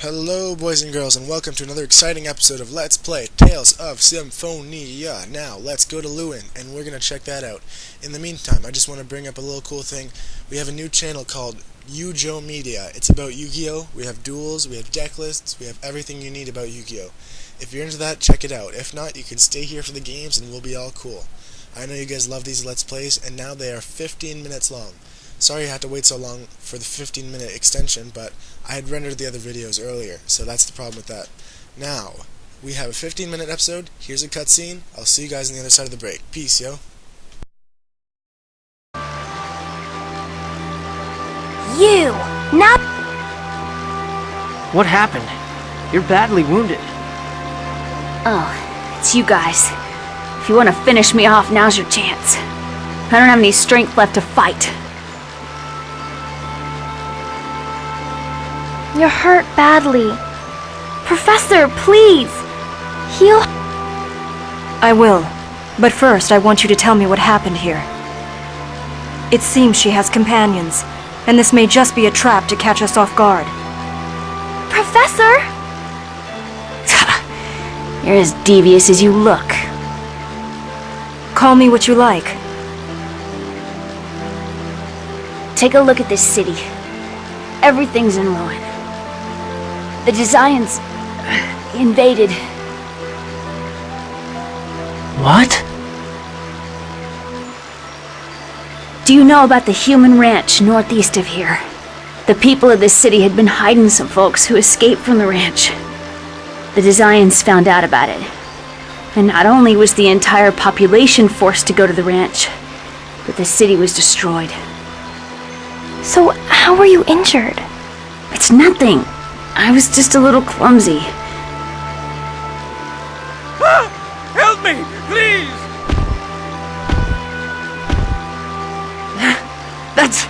Hello boys and girls, and welcome to another exciting episode of Let's Play Tales of Symphonia. Now, let's go to Lewin, and we're going to check that out. In the meantime, I just want to bring up a little cool thing. We have a new channel called Yu-Gi-Oh! Media. It's about Yu-Gi-Oh! We have duels, we have deck lists, we have everything you need about Yu-Gi-Oh! If you're into that, check it out. If not, you can stay here for the games and we'll be all cool. I know you guys love these Let's Plays, and now they are 15 minutes long. Sorry I had to wait so long for the 15-minute extension, but I had rendered the other videos earlier, so that's the problem with that. Now, we have a 15-minute episode. Here's a cutscene. I'll see you guys on the other side of the break. Peace, yo. You! Not... What happened? You're badly wounded. Oh, it's you guys. If you want to finish me off, now's your chance. I don't have any strength left to fight. You're hurt badly. Professor, please! Heal... I will. But first, I want you to tell me what happened here. It seems she has companions, and this may just be a trap to catch us off guard. Professor! You're as devious as you look. Call me what you like. Take a look at this city. Everything's in ruin. The Designs invaded. What? Do you know about the human ranch northeast of here? The people of this city had been hiding some folks who escaped from the ranch. The Designs found out about it. And not only was the entire population forced to go to the ranch, but the city was destroyed. So, how were you injured? It's nothing. I was just a little clumsy. Ah! Help me, please! That's...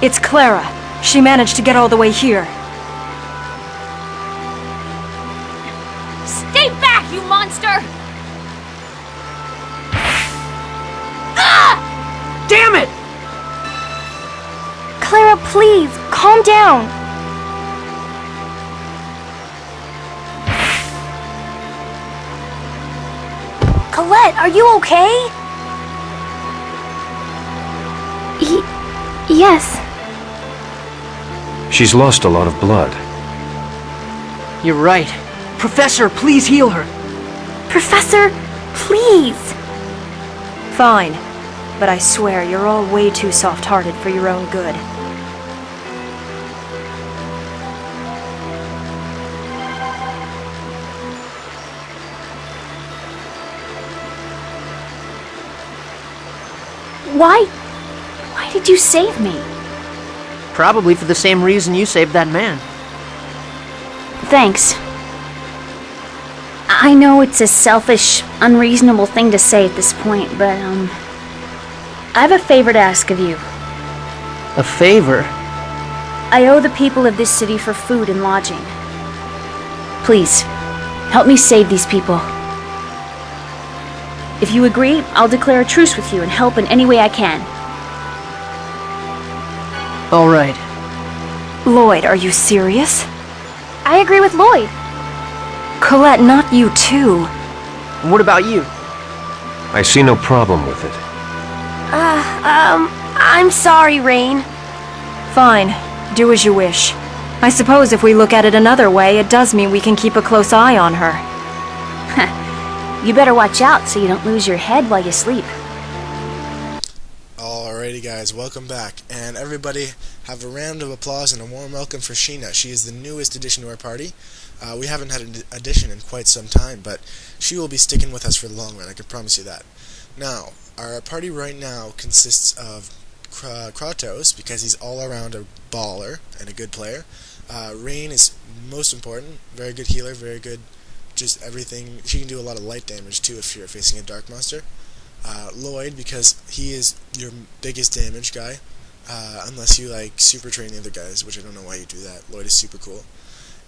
It's Clara. She managed to get all the way here. Stay back, you monster! Ah! Damn it! Clara, please, calm down. Colette, are you okay? Yes. She's lost a lot of blood. You're right. Professor, please heal her. Professor, please. Fine. But I swear, you're all way too soft-hearted for your own good. Why did you save me? Probably for the same reason you saved that man. Thanks. I know it's a selfish, unreasonable thing to say at this point, but, I have a favor to ask of you. A favor? I owe the people of this city for food and lodging. Please, help me save these people. If you agree, I'll declare a truce with you and help in any way I can. All right. Lloyd, are you serious? I agree with Lloyd. Colette, not you too. What about you? I see no problem with it. I'm sorry, Rain. Fine. Do as you wish. I suppose if we look at it another way, it does mean we can keep a close eye on her. You better watch out so you don't lose your head while you sleep. Alrighty guys, welcome back. And everybody have a round of applause and a warm welcome for Sheena. She is the newest addition to our party. We haven't had an addition in quite some time, but she will be sticking with us for the long run, I can promise you that. Now, our party right now consists of Kratos, because he's all around a baller and a good player. Rain is most important, very good healer, very good just everything. She can do a lot of light damage too if you're facing a dark monster. Lloyd, because he is your biggest damage guy, unless you like super train the other guys, which I don't know why you do that. Lloyd is super cool.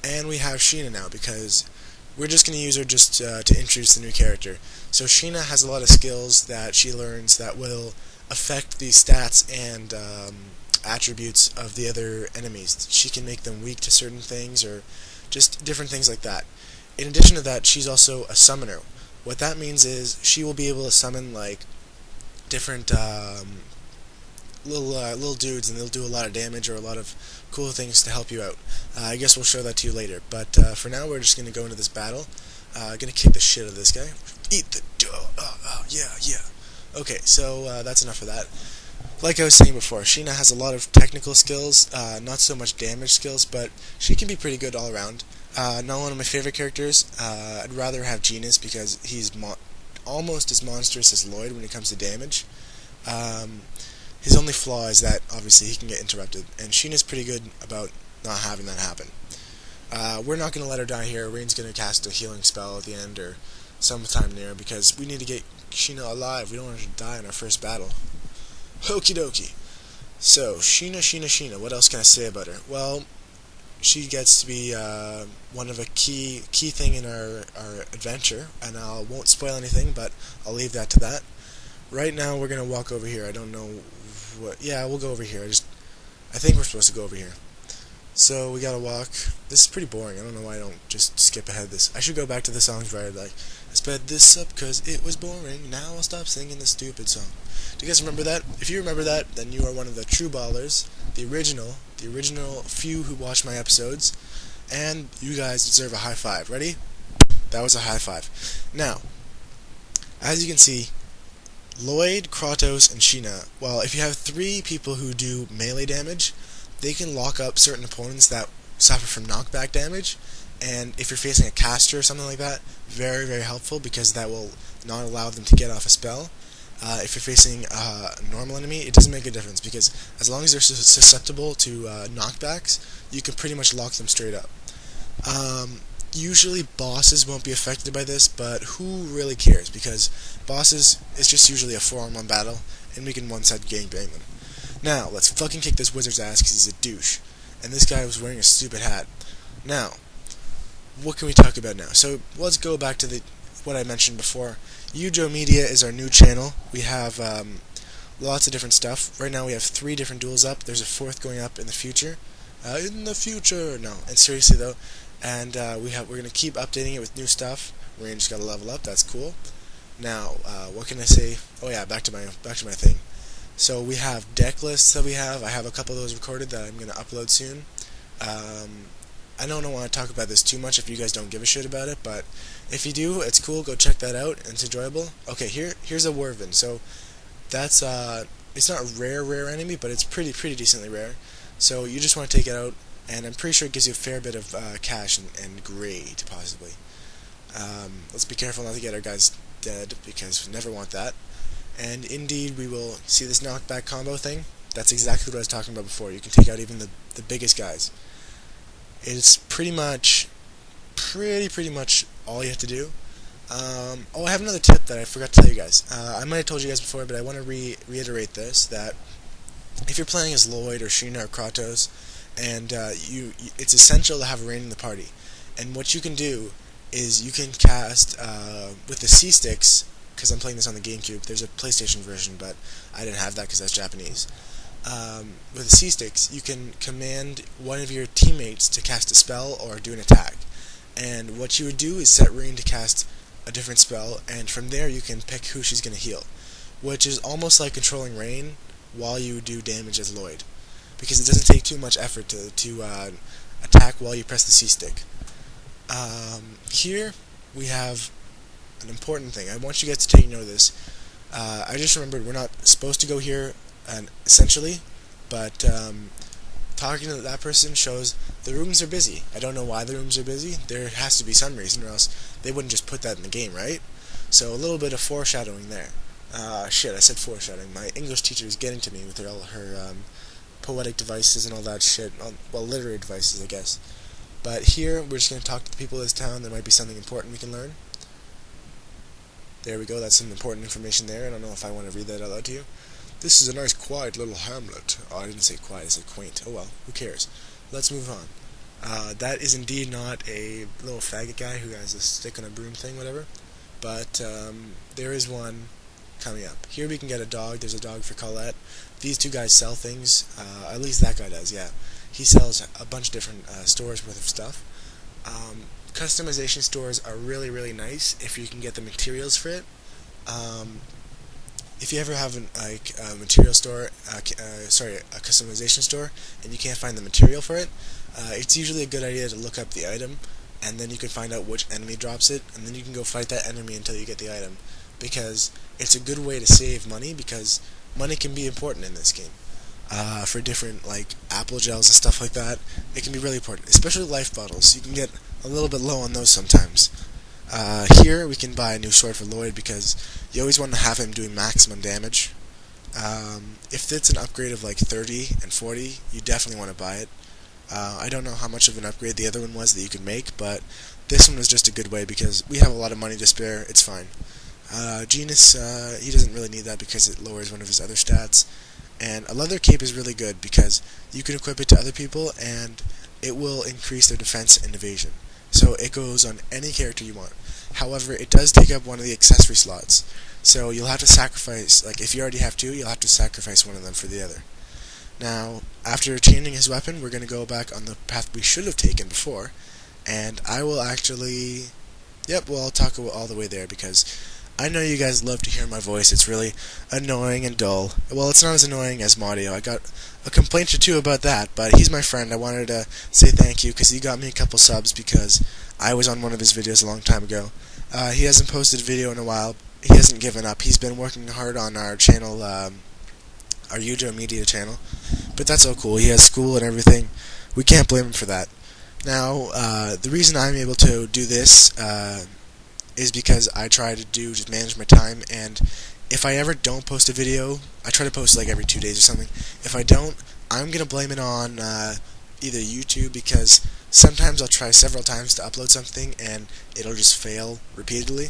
And we have Sheena now, because we're just going to use her just to introduce the new character. So Sheena has a lot of skills that she learns that will affect the stats and attributes of the other enemies. She can make them weak to certain things, or just different things like that. In addition to that, she's also a summoner. What that means is she will be able to summon like different little dudes, and they'll do a lot of damage or a lot of cool things to help you out. I guess we'll show that to you later. But for now, we're just gonna go into this battle. Gonna kick the shit out of this guy. Eat the dough. Yeah. Okay, so that's enough of that. Like I was saying before, Sheena has a lot of technical skills, not so much damage skills, but she can be pretty good all around. Not one of my favorite characters. I'd rather have Genius because he's almost as monstrous as Lloyd when it comes to damage. His only flaw is that, obviously, he can get interrupted, and Sheena's pretty good about not having that happen. We're not going to let her die here. Rain's going to cast a healing spell at the end or sometime near, because we need to get Sheena alive. We don't want her to die in our first battle. Okie dokie. So, Sheena, what else can I say about her? Well, she gets to be one of a key thing in our adventure, and I won't spoil anything, but I'll leave that to that. Right now, we're going to walk over here. I don't know what... Yeah, we'll go over here. I think we're supposed to go over here. So, we gotta walk. This is pretty boring. I don't know why I don't just skip ahead this. I should go back to the songs where I sped this up because it was boring. Now I'll stop singing the stupid song. Do you guys remember that? If you remember that, then you are one of the true ballers. The original few who watch my episodes. And you guys deserve a high five. Ready? That was a high five. Now, as you can see, Lloyd, Kratos, and Sheena, well, if you have 3 people who do melee damage, they can lock up certain opponents that suffer from knockback damage, and if you're facing a caster or something like that, very, very helpful, because that will not allow them to get off a spell. If you're facing a normal enemy, it doesn't make a difference, because as long as they're susceptible to knockbacks, you can pretty much lock them straight up. Usually bosses won't be affected by this, but who really cares, because bosses, it's just usually a 4-on-1 battle, and we can one-side gangbang them. Now, let's fucking kick this wizard's ass because he's a douche. And this guy was wearing a stupid hat. Now, what can we talk about now? So, let's go back to what I mentioned before. Ujo Media is our new channel. We have lots of different stuff. Right now we have 3 different duels up. There's a 4th going up in the future. No, and seriously though. And we're going to keep updating it with new stuff. Rain just got to level up. That's cool. Now, what can I say? Oh yeah, back to my thing. So we have deck lists that we have. I have a couple of those recorded that I'm going to upload soon. I don't want to talk about this too much if you guys don't give a shit about it, but if you do, it's cool. Go check that out. It's enjoyable. Okay, here's a Werven. So that's it's not a rare enemy, but it's pretty decently rare. So you just want to take it out, and I'm pretty sure it gives you a fair bit of cash and grade, possibly. Let's be careful not to get our guys dead, because we never want that. And indeed, we will see this knockback combo thing. That's exactly what I was talking about before. You can take out even the biggest guys. It's pretty much all you have to do. Oh, I have another tip that I forgot to tell you guys. I might have told you guys before, but I want to reiterate this, that if you're playing as Lloyd or Sheena or Kratos, and it's essential to have Rain in the party. And what you can do is you can cast with the C-sticks, because I'm playing this on the GameCube. There's a PlayStation version, but I didn't have that because that's Japanese. With the C-sticks, you can command one of your teammates to cast a spell or do an attack. And what you would do is set Rain to cast a different spell, and from there you can pick who she's going to heal, which is almost like controlling Rain while you do damage as Lloyd, because it doesn't take too much effort to attack while you press the C-stick. Here we have an important thing. I want you guys to take note of this. I just remembered we're not supposed to go here, essentially, but talking to that person shows the rooms are busy. I don't know why the rooms are busy. There has to be some reason, or else they wouldn't just put that in the game, right? So a little bit of foreshadowing there. Shit, I said foreshadowing. My English teacher is getting to me with all her poetic devices and all that shit. Well, literary devices, I guess. But here, we're just going to talk to the people of this town. There might be something important we can learn. There we go, that's some important information there. I don't know if I want to read that out loud to you. This is a nice, quiet little hamlet. Oh, I didn't say quiet, I said quaint. Oh well, who cares? Let's move on. That is indeed not a little faggot guy who has a stick on a broom thing, whatever. But there is one coming up. Here we can get a dog. There's a dog for Colette. These 2 guys sell things. At least that guy does, yeah. He sells a bunch of different stores worth of stuff. Customization stores are really, really nice if you can get the materials for it. If you ever have a material store, a customization store, and you can't find the material for it, it's usually a good idea to look up the item, and then you can find out which enemy drops it, and then you can go fight that enemy until you get the item, because it's a good way to save money, because money can be important in this game. For different, like, apple gels and stuff like that, it can be really important, especially life bottles. You can get a little bit low on those sometimes. Here we can buy a new sword for Lloyd because you always want to have him doing maximum damage. If it's an upgrade of like 30 and 40, you definitely want to buy it. I don't know how much of an upgrade the other one was that you could make, but this one was just a good way because we have a lot of money to spare. It's fine. Genus, he doesn't really need that because it lowers one of his other stats. And a leather cape is really good because you can equip it to other people and it will increase their defense and evasion. So it goes on any character you want. However, it does take up one of the accessory slots. So you'll have to sacrifice, like if you already have two, you'll have to sacrifice one of them for the other. Now, after changing his weapon, we're going to go back on the path we should have taken before. And I will actually, I'll talk all the way there because I know you guys love to hear my voice. It's really annoying and dull. Well, it's not as annoying as Mario. I got a complaint or two about that, but he's my friend. I wanted to say thank you because he got me a couple subs because I was on one of his videos a long time ago. He hasn't posted a video in a while. He hasn't given up. He's been working hard on our channel, our Yujo Media channel, but that's all cool. He has school and everything. We can't blame him for that. Now, the reason I'm able to do this is because I try to just manage my time, and if I ever don't post a video, I try to post like every 2 days or something. If I don't, I'm going to blame it on either YouTube, because sometimes I'll try several times to upload something and it'll just fail repeatedly,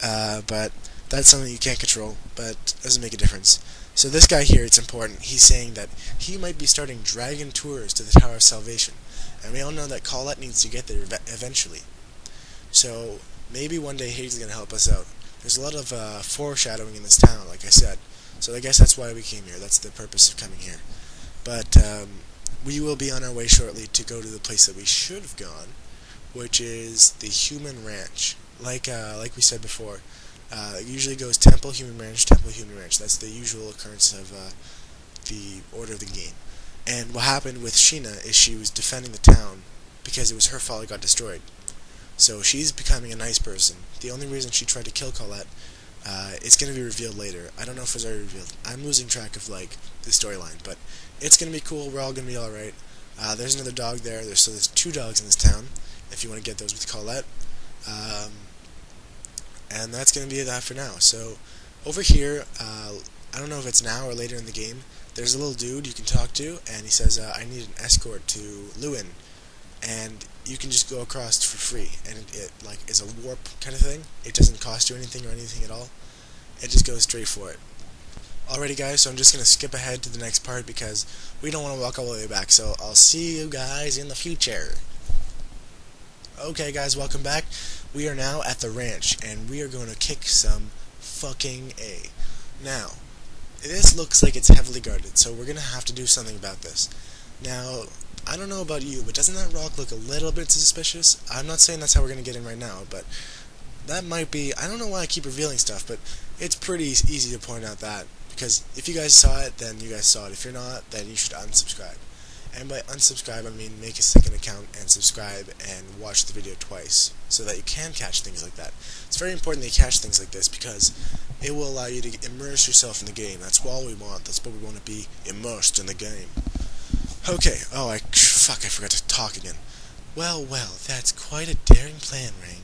but that's something you can't control, but doesn't make a difference. So this guy here, it's important. He's saying that he might be starting Dragon Tours to the Tower of Salvation, and we all know that Colette needs to get there eventually. So maybe one day Hades is going to help us out. There's a lot of foreshadowing in this town, like I said. So I guess that's why we came here. That's the purpose of coming here. But we will be on our way shortly to go to the place that we should have gone, which is the Human Ranch. Like we said before, it usually goes Temple, Human Ranch, Temple, Human Ranch. That's the usual occurrence of the order of the game. And what happened with Sheena is she was defending the town because it was her fault it got destroyed. So she's becoming a nice person. The only reason she tried to kill Colette, it's going to be revealed later. I don't know if it's already revealed. I'm losing track of like the storyline, but it's going to be cool. We're all going to be alright. There's another dog there. There's 2 dogs in this town, if you want to get those with Colette. And that's going to be that for now. So over here, I don't know if it's now or later in the game, there's a little dude you can talk to, and he says, I need an escort to Lewin. And you can just go across for free, and it like is a warp kind of thing. It doesn't cost you anything or anything at all. It just goes straight for it. Alrighty guys, so I'm just going to skip ahead to the next part because we don't want to walk all the way back, so I'll see you guys in the future. Okay guys, welcome back. We are now at the ranch, and we are going to kick some fucking A. Now, this looks like it's heavily guarded, so we're going to have to do something about this. Now, I don't know about you, but doesn't that rock look a little bit suspicious? I'm not saying that's how we're going to get in right now, but that might be... I don't know why I keep revealing stuff, but it's pretty easy to point out that, because if you guys saw it, then you guys saw it. If you're not, then you should unsubscribe. And by unsubscribe, I mean make a second account and subscribe and watch the video twice, so that you can catch things like that. It's very important that you catch things like this, because it will allow you to immerse yourself in the game. That's all we want. That's what we want to be, immersed in the game. Okay, I forgot to talk again. Well, that's quite a daring plan, Ring.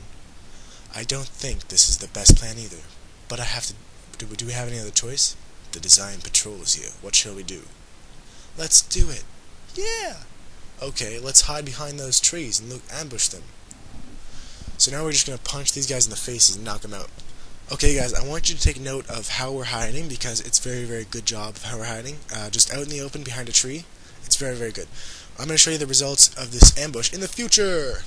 I don't think this is the best plan either, but I have to... Do we have any other choice? The design patrols you. What shall we do? Let's do it. Yeah! Okay, let's hide behind those trees and ambush them. So now we're just gonna punch these guys in the faces and knock them out. Okay guys, I want you to take note of how we're hiding, because it's very, very good job of how we're hiding. Just out in the open behind a tree. It's very, very good. I'm going to show you the results of this ambush in the future.